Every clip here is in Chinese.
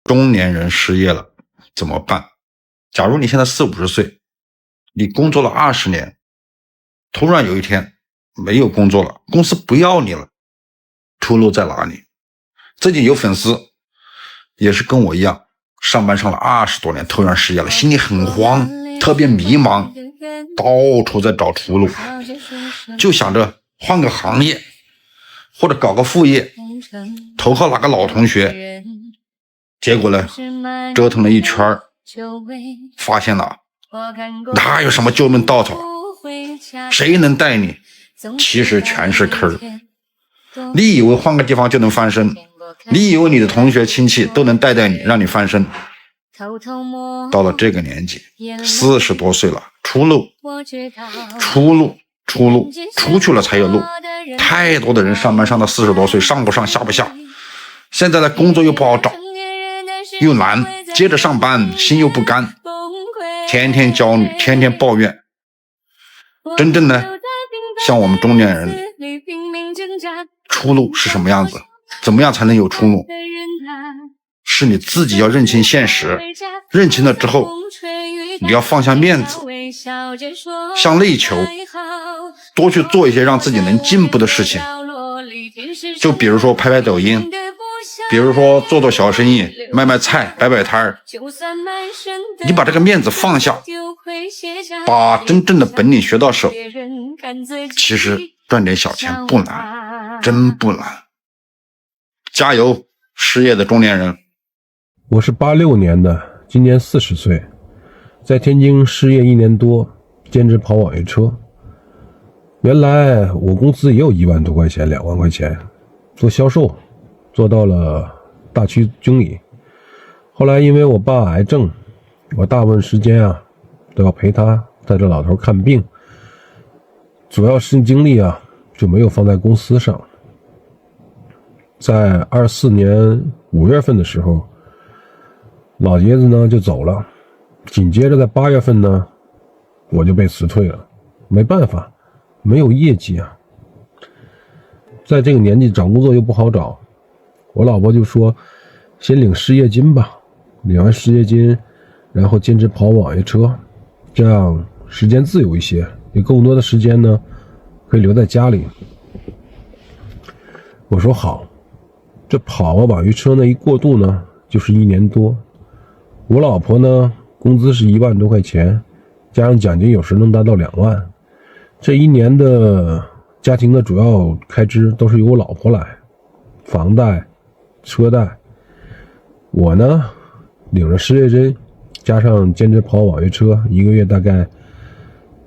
中年人失业了怎么办？假如你现在40、50岁，你工作了20年，突然有一天没有工作了，公司不要你了，出路在哪里？最近有粉丝也是跟我一样，上班上了20多年，突然失业了，心里很慌，特别迷茫，到处在找出路，就想着换个行业或者搞个副业，投靠哪个老同学。结果呢，折腾了一圈，发现了哪有什么救命稻草，谁能带你？其实全是坑。你以为换个地方就能翻身，你以为你的同学亲戚都能带你，让你翻身。到了这个年纪，40多岁了，出路，出去了才有路。太多的人上班上到40多岁，上不上下不下，现在的工作又不好找，又难，接着上班心又不甘，天天焦虑，天天抱怨。真正的像我们中年人，出路是什么样子？怎么样才能有出路？是你自己要认清现实，认清了之后，你要放下面子，向内求，多去做一些让自己能进步的事情。就比如说拍拍抖音，比如说做做小生意，卖卖菜，摆摆摊儿。你把这个面子放下，把真正的本领学到手，其实赚点小钱不难，真不难。加油，失业的中年人。我是86年的，今年40岁，在天津失业1年多，兼职跑网约车。原来我工资也有1万多块钱、2万块钱，做销售，做到了大区经理。后来因为我爸癌症，我大部分时间都要陪他带着老头看病，主要是精力就没有放在公司上。在24年5月份的时候，老爷子呢就走了，紧接着在8月份呢，我就被辞退了。没办法，没有业绩在这个年纪找工作又不好找，我老婆就说先领失业金吧，领完失业金，然后兼职跑网约车，这样时间自由一些，有更多的时间呢可以留在家里。我说好。这跑网约车呢一过渡呢就是1年多，我老婆呢工资是1万多块钱，加上奖金有时能达到2万，这1年的家庭的主要开支都是由我老婆来，房贷、车贷。我呢领着失业金，加上兼职跑网约车，一个月大概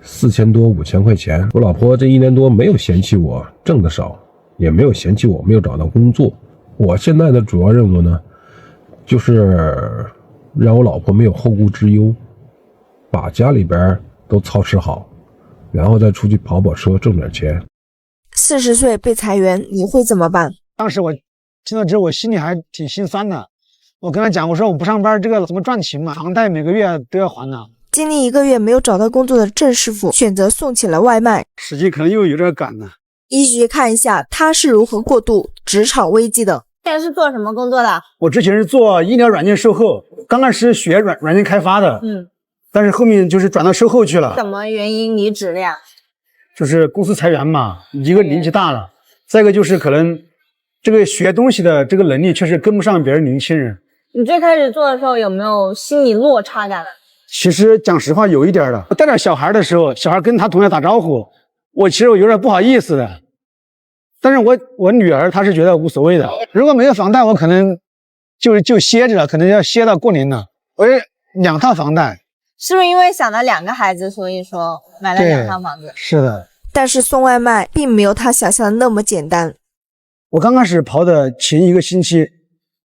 4000多5000块钱。我老婆这1年多没有嫌弃我挣得少，也没有嫌弃我没有找到工作。我现在的主要任务呢，就是让我老婆没有后顾之忧，把家里边都操持好，然后再出去跑跑车挣点钱。40岁被裁员，你会怎么办？当时我听到之后，我心里还挺心酸的。我跟他讲，我说我不上班，这个怎么赚钱嘛？房贷每个月都要还呢。经历1个月没有找到工作的郑师傅，选择送起了外卖。实际可能又有点赶呢。一起看一下他是如何过渡职场危机的。现在是做什么工作的？我之前是做医疗软件售后，刚开始学软件开发的，但是后面就是转到售后去了。什么原因离职了呀？就是公司裁员嘛，一个年纪大了，再一个就是可能这个学东西的这个能力确实跟不上别人年轻人。你最开始做的时候有没有心理落差感？其实讲实话有一点的。我带点小孩的时候，小孩跟他同学打招呼，其实我有点不好意思的。但是我女儿她是觉得无所谓的。如果没有房贷，我可能就歇着了，可能要歇到过年了。我有2套房贷。是不是因为想了2个孩子，所以说买了2套房子？是的。但是送外卖并没有他想象的那么简单。我刚开始跑的前1个星期，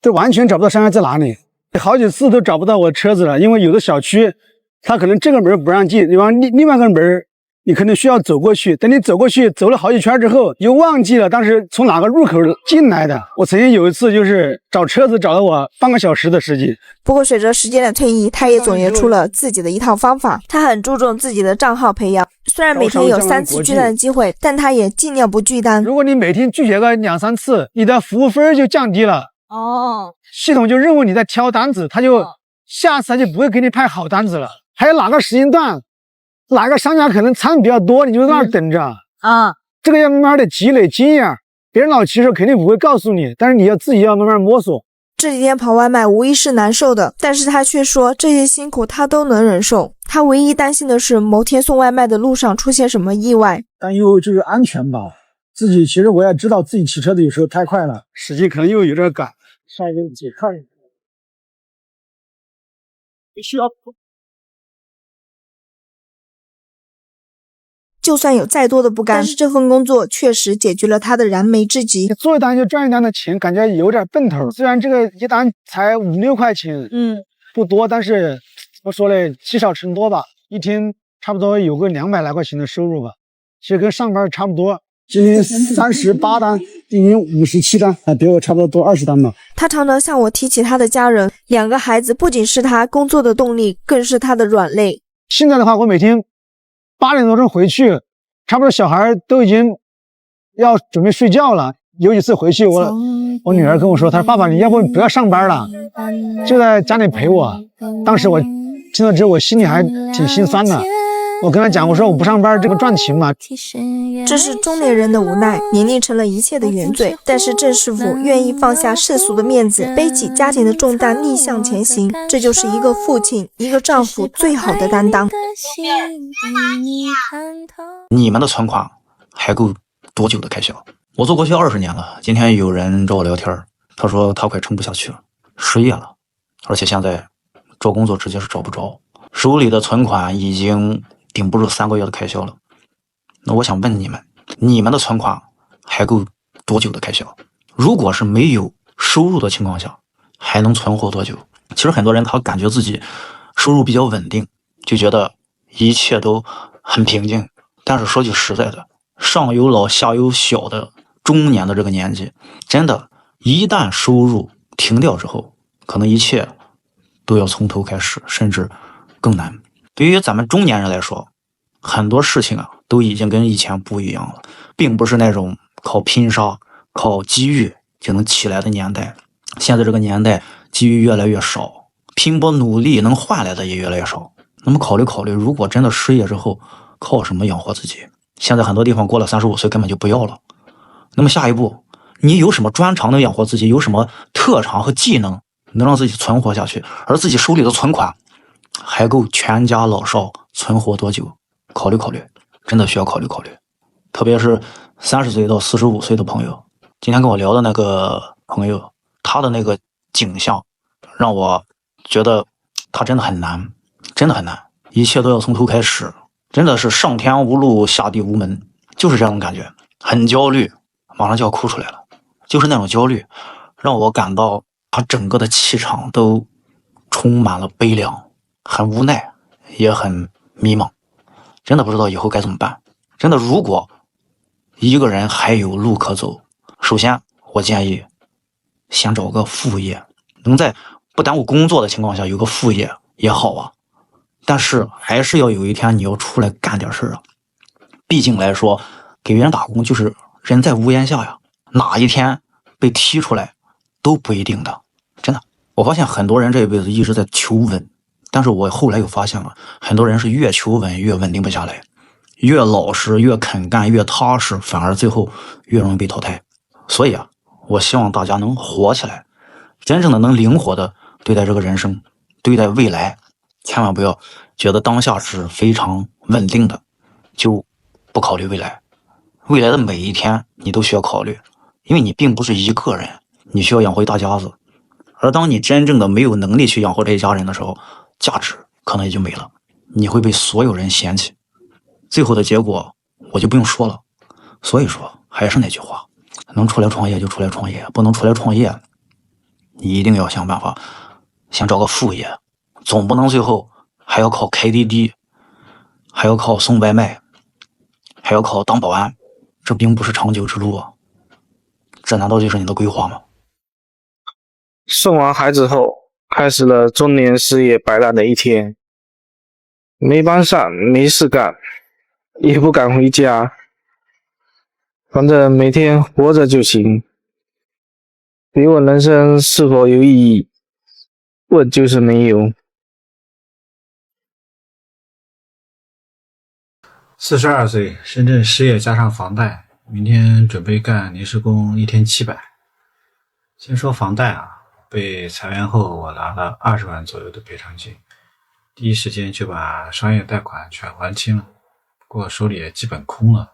都完全找不到商家在哪里，好几次都找不到我车子了，因为有的小区他可能这个门不让进，另外一个门你可能需要走过去，等你走过去走了好几圈之后，又忘记了当时从哪个入口进来的。我曾经有一次就是找车子找了我半个小时的时间。不过随着时间的推移，他也总结出了自己的一套方法。他很注重自己的账号培养，虽然每天有3次拒单的机会，但他也尽量不拒单。如果你每天拒绝个2、3次，你的服务分就降低了。哦，系统就认为你在挑单子，他就下次他就不会给你派好单子了。还有哪个时间段，哪个商家可能餐比较多，你就在那儿等着啊。这个要慢慢的积累经验，别人老骑手肯定不会告诉你，但是你要自己要慢慢摸索。这几天跑外卖无疑是难受的，但是他却说这些辛苦他都能忍受。他唯一担心的是某天送外卖的路上出现什么意外。担忧就是安全吧，自己其实我也知道自己骑车的有时候太快了，使劲可能又有点赶。上一个自己看一下，必须要。就算有再多的不甘，但是这份工作确实解决了他的燃眉之急。做一单就赚一单的钱，感觉有点奔头。虽然这个一单才5、6块钱，不多，但是怎么说呢，积少成多吧。一天差不多有个200来块钱的收入吧，其实跟上班差不多。今天38单，今天57单，比我差不多多20单吧。他常常向我提起他的家人，2个孩子不仅是他工作的动力，更是他的软肋。现在的话，我每天8点多钟回去，差不多小孩都已经要准备睡觉了。有几次回去，我女儿跟我说，她说爸爸，你要不不要上班了，就在家里陪我。当时我听到之后，我心里还挺心酸的。我跟她讲，我说我不上班，这不赚钱吗？这是中年人的无奈，年龄成了一切的原罪。但是郑师傅愿意放下世俗的面子，背起家庭的重担，逆向前行。这就是一个父亲、一个丈夫最好的担当。你们的存款还够多久的开销？我做国学20年了，今天有人找我聊天，他说他快撑不下去了，失业了，而且现在找工作直接是找不着，手里的存款已经顶不住3个月的开销了。那我想问你们，你们的存款还够多久的开销？如果是没有收入的情况下，还能存活多久？其实很多人他感觉自己收入比较稳定，就觉得一切都很平静。但是说句实在的，上有老下有小的中年的这个年纪，真的一旦收入停掉之后，可能一切都要从头开始，甚至更难。对于咱们中年人来说，很多事情啊都已经跟以前不一样了，并不是那种靠拼杀、靠机遇就能起来的年代。现在这个年代机遇越来越少，拼搏努力能换来的也越来越少。那么考虑考虑，如果真的失业之后，靠什么养活自己？现在很多地方过了35岁根本就不要了。那么下一步，你有什么专长能养活自己？有什么特长和技能能让自己存活下去？而自己手里的存款还够全家老少存活多久？考虑考虑，真的需要考虑考虑。特别是30岁到45岁的朋友，今天跟我聊的那个朋友，他的那个景象让我觉得他真的很难，真的很难，一切都要从头开始，真的是上天无路下地无门，就是这种感觉，很焦虑，马上就要哭出来了。就是那种焦虑让我感到他整个的气场都充满了悲凉，很无奈，也很迷茫，真的不知道以后该怎么办。真的，如果一个人还有路可走，首先我建议先找个副业，能在不耽误工作的情况下有个副业也好啊。但是还是要有一天你要出来干点事啊，毕竟来说给别人打工就是人在屋檐下呀，哪一天被踢出来都不一定的。真的，我发现很多人这一辈子一直在求稳，但是我后来又发现了很多人是越求稳越稳定不下来，越老实越肯干越踏实，反而最后越容易被淘汰。所以啊，我希望大家能活起来，真正的能灵活的对待这个人生，对待未来，千万不要觉得当下是非常稳定的就不考虑未来。未来的每一天你都需要考虑，因为你并不是一个人，你需要养活一大家子。而当你真正的没有能力去养活这一家人的时候，价值可能也就没了，你会被所有人嫌弃，最后的结果我就不用说了。所以说还是那句话，能出来创业就出来创业，不能出来创业你一定要想办法先找个副业，总不能最后还要靠开滴滴，还要靠送外卖，还要靠当保安，这并不是长久之路啊！这难道就是你的规划吗？送完孩子后，开始了中年事业摆烂的一天，没班上，没事干，也不敢回家，反正每天活着就行。比问人生是否有意义，问就是没有。42岁，深圳失业加上房贷，明天准备干临时工，一天700。先说房贷啊，被裁员后我拿了20万左右的赔偿金，第一时间就把商业贷款全还清了，不过手里也基本空了，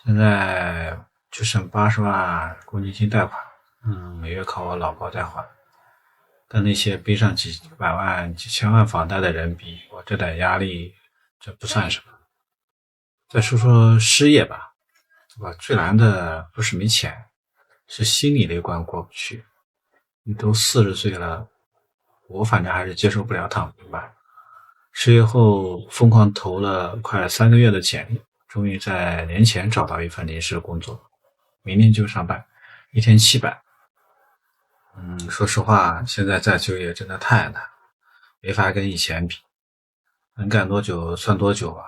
现在就剩80万公积金贷款，每月靠我老婆代还。跟那些背上几百万、几千万房贷的人比，我这点压力这不算什么。再说说失业吧，我最难的不是没钱，是心理那关过不去。你都40岁了，我反正还是接受不了躺平吧。失业后疯狂投了快3个月的简历，终于在年前找到一份临时工作，明天就上班，一天700。说实话，现在再就业真的太难，没法跟以前比。能干多久算多久吧，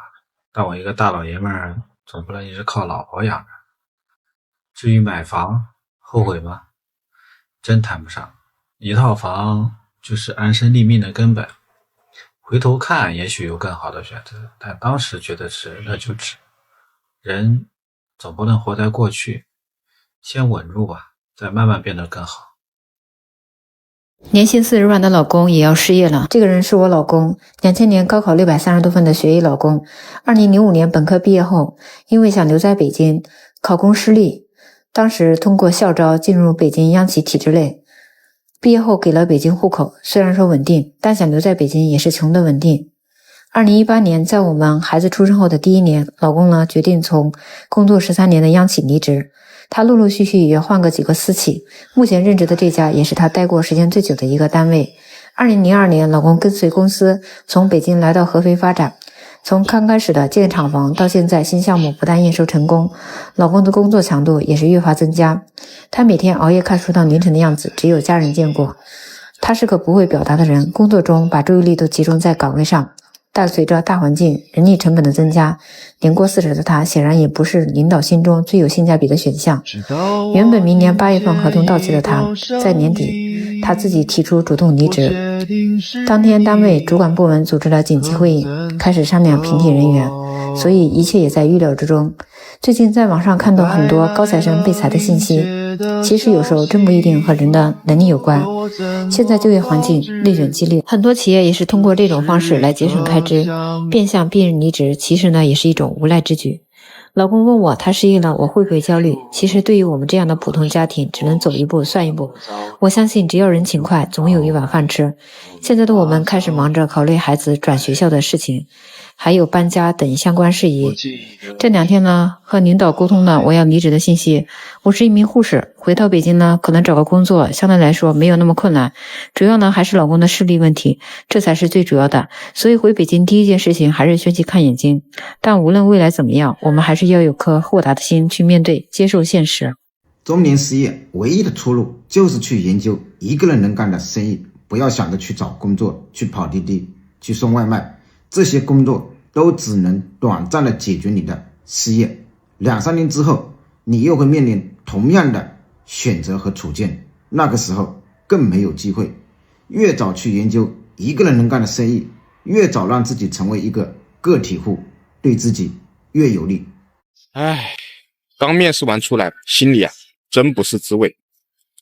但我一个大老爷们儿总不能一直靠老婆养着。至于买房，后悔吗？真谈不上，一套房就是安身立命的根本。回头看也许有更好的选择，但当时觉得值那就值。人总不能活在过去，先稳住吧，再慢慢变得更好。年薪40万的老公也要失业了。这个人是我老公，2000年高考630多分的学医老公。2005年本科毕业后，因为想留在北京，考公失利，当时通过校招进入北京央企体制内。毕业后给了北京户口，虽然说稳定，但想留在北京也是穷的稳定。2018年，在我们孩子出生后的第1年，老公呢决定从工作13年的央企离职。他陆陆续续也换过几个私企，目前任职的这家也是他待过时间最久的一个单位。2002年，老公跟随公司从北京来到合肥发展，从刚开始的建厂房到现在新项目不但验收成功，老公的工作强度也是越发增加。他每天熬夜看书到凌晨的样子，只有家人见过。他是个不会表达的人，工作中把注意力都集中在岗位上。但随着大环境、人力成本的增加，年过40的他显然也不是领导心中最有性价比的选项。原本明年8月份合同到期的他，在年底他自己提出主动离职。当天单位主管部门组织了紧急会议，开始商量平替人员，所以一切也在预料之中。最近在网上看到很多高材生被裁的信息，其实有时候真不一定和人的能力有关。现在就业环境内卷激烈，很多企业也是通过这种方式来节省开支，变相逼人离职，其实呢也是一种无奈之举。老公问我他失业了我会不会焦虑，其实对于我们这样的普通家庭，只能走一步算一步。我相信只要人勤快，总有一碗饭吃。现在的我们开始忙着考虑孩子转学校的事情，还有搬家等相关事宜。这2天呢，和领导沟通了我要离职的信息。我是一名护士，回到北京呢，可能找个工作相对来说没有那么困难，主要呢还是老公的视力问题，这才是最主要的。所以回北京第一件事情还是先去看眼睛。但无论未来怎么样，我们还是要有颗豁达的心去面对，接受现实。中年失业唯一的出路就是去研究一个人能干的生意，不要想着去找工作，去跑滴滴，去送外卖，这些工作都只能短暂的解决你的失业，2-3年之后你又会面临同样的选择和处境，那个时候更没有机会。越早去研究一个人能干的生意，越早让自己成为一个个体户，对自己越有利。刚面试完出来，心里真不是滋味。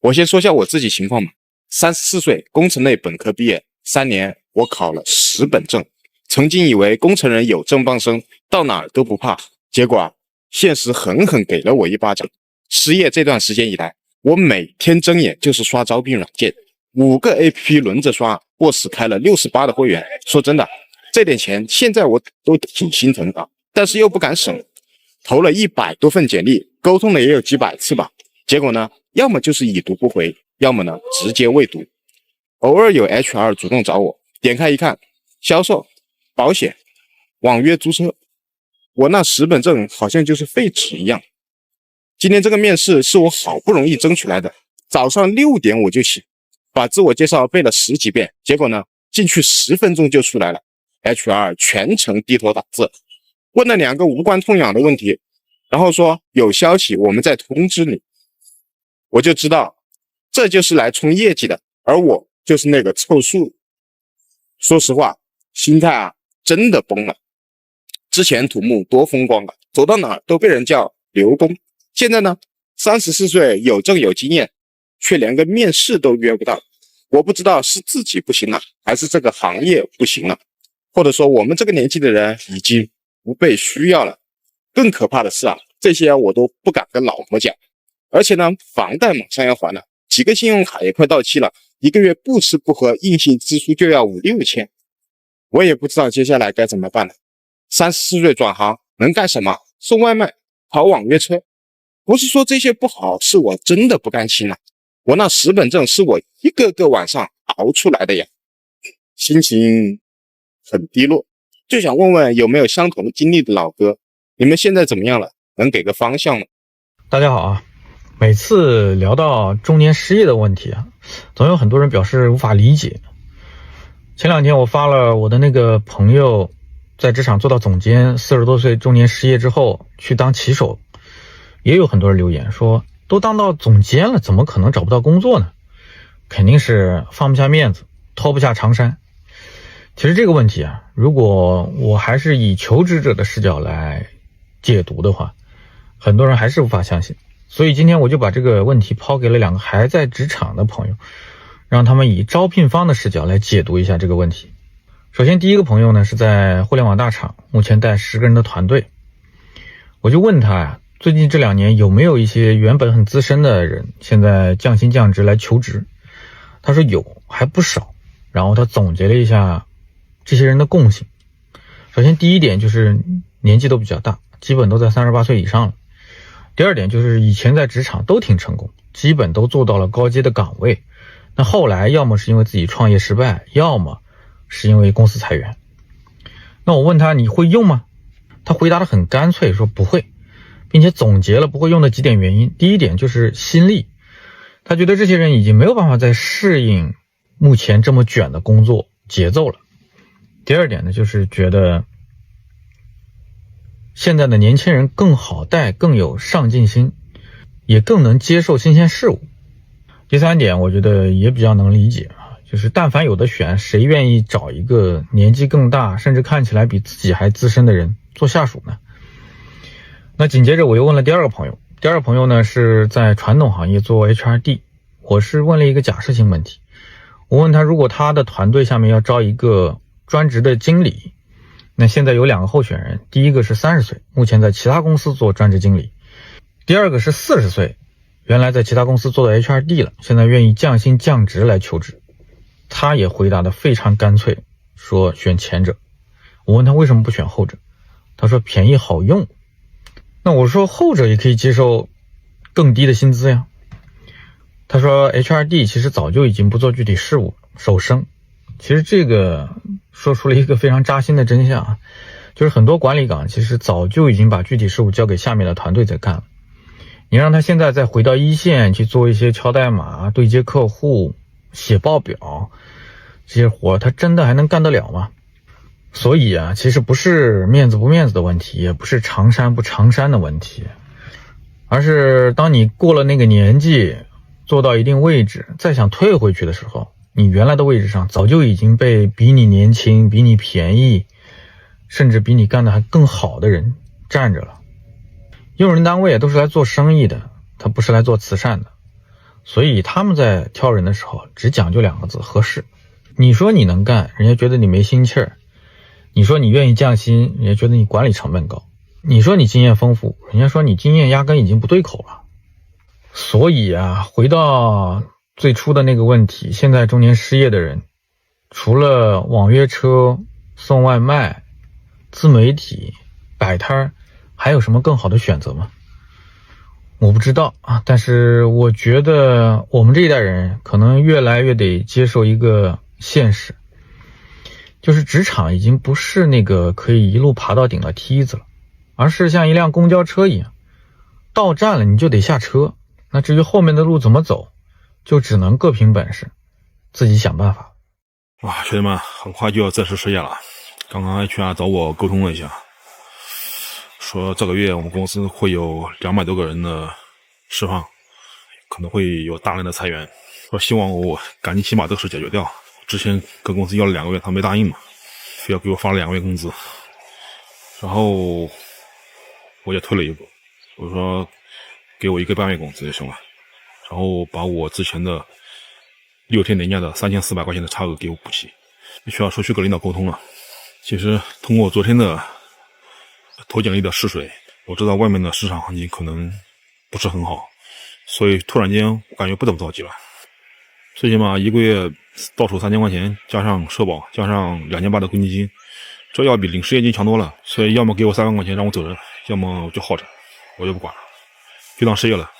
我先说下我自己情况吧。34岁，工程类本科毕业，3年我考了10本证。曾经以为工程人有正傍身，到哪儿都不怕，结果现实狠狠给了我一巴掌。失业这段时间以来，我每天睁眼就是刷招聘软件，5个 APP 轮着刷，boss 开了68的会员。说真的，这点钱现在我都挺心疼的，但是又不敢省。投了100多份简历，沟通了也有几百次吧，结果呢，要么就是已读不回，要么呢直接未读。偶尔有 HR 主动找我，点开一看，销售、保险、网约租车，我那10本证好像就是废纸一样。今天这个面试是我好不容易争取来的，早上6点我就醒，把自我介绍背了10几遍，结果呢，进去10分钟就出来了。HR 全程低头打字，问了2个无关痛痒的问题，然后说有消息我们再通知你。我就知道这就是来冲业绩的，而我就是那个凑数。说实话，心态啊真的崩了。之前土木多风光啊，走到哪儿都被人叫刘工。现在呢，34岁有证有经验，却连个面试都约不到。我不知道是自己不行了，还是这个行业不行了，或者说我们这个年纪的人已经不被需要了。更可怕的是啊，这些我都不敢跟老婆讲。而且呢，房贷马上要还了，几个信用卡也快到期了，一个月不吃不喝，硬性支出就要5、6千。我也不知道接下来该怎么办了。34岁转行能干什么？送外卖，跑网约车。不是说这些不好，是我真的不甘心了。我那10本证是我一个个晚上熬出来的呀，心情很低落。就想问问有没有相同经历的老哥，你们现在怎么样了？能给个方向吗？大家好啊，每次聊到中年失业的问题啊，总有很多人表示无法理解。前2天我发了我的那个朋友在职场做到总监，40多岁中年失业之后去当骑手，也有很多人留言说都当到总监了，怎么可能找不到工作呢？肯定是放不下面子，脱不下长衫。其实这个问题啊，如果我还是以求职者的视角来解读的话，很多人还是无法相信。所以今天我就把这个问题抛给了2个还在职场的朋友，让他们以招聘方的视角来解读一下这个问题。首先第一个朋友呢，是在互联网大厂，目前带10个人的团队。我就问他呀，最近这2年有没有一些原本很资深的人现在降薪降职来求职？他说有，还不少。然后他总结了一下这些人的共性。首先第一点就是年纪都比较大，基本都在38岁以上了。第二点就是以前在职场都挺成功，基本都做到了高阶的岗位，那后来要么是因为自己创业失败，要么是因为公司裁员。那我问他你会用吗？他回答得很干脆，说不会，并且总结了不会用的几点原因。第一点就是心力，他觉得这些人已经没有办法再适应目前这么卷的工作节奏了。第二点呢，就是觉得现在的年轻人更好带，更有上进心，也更能接受新鲜事物。第三点我觉得也比较能理解啊，就是但凡有的选，谁愿意找一个年纪更大，甚至看起来比自己还资深的人做下属呢？那紧接着我又问了第二个朋友，第二个朋友呢是在传统行业做 HRD， 我是问了一个假设性问题，我问他如果他的团队下面要招一个专职的经理，那现在有2个候选人，第一个是30岁，目前在其他公司做专职经理，第二个是40岁，原来在其他公司做的 HRD 了，现在愿意降薪降职来求职。他也回答得非常干脆，说选前者。我问他为什么不选后者，他说便宜好用。那我说后者也可以接受更低的薪资呀。他说 HRD 其实早就已经不做具体事务，手生。其实这个说出了一个非常扎心的真相啊，就是很多管理岗其实早就已经把具体事务交给下面的团队在干了。你让他现在再回到一线去做一些敲代码、对接客户、写报表，这些活他真的还能干得了吗？所以啊，其实不是面子不面子的问题，也不是长衫不长衫的问题，而是当你过了那个年纪，做到一定位置，再想退回去的时候，你原来的位置上早就已经被比你年轻、比你便宜，甚至比你干的还更好的人站着了。用人单位都是来做生意的，他不是来做慈善的，所以他们在挑人的时候只讲究2个字：合适。你说你能干，人家觉得你没心气儿；你说你愿意降薪，人家觉得你管理成本高；你说你经验丰富，人家说你经验压根已经不对口了。所以啊，回到最初的那个问题，现在中年失业的人，除了网约车、送外卖、自媒体、摆摊，还有什么更好的选择吗？我不知道啊，但是我觉得我们这一代人可能越来越得接受一个现实，就是职场已经不是那个可以一路爬到顶的梯子了，而是像一辆公交车一样，到站了你就得下车，那至于后面的路怎么走，就只能各凭本事，自己想办法。哇，兄弟们，很快就要正式失业了。刚刚 HR 找我沟通了一下，说这个月我们公司会有200多个人的释放，可能会有大量的裁员，说希望我赶紧先把这个事解决掉。之前跟公司要了2个月，他没答应嘛，非要给我发了2个月工资，然后我也退了一步，我说给我1个半月工资就行了，然后把我之前的6天年假的3400块钱的差额给我补齐。需要说去跟领导沟通了。其实通过昨天的投简历的试水，我知道外面的市场行情可能不是很好，所以突然间我感觉不怎么着急了。最起码1个月到手3000块钱，加上社保，加上2800的公积金，这要比领失业金强多了。所以要么给我3万块钱让我走人，要么就耗着，我就不管了，就当失业了。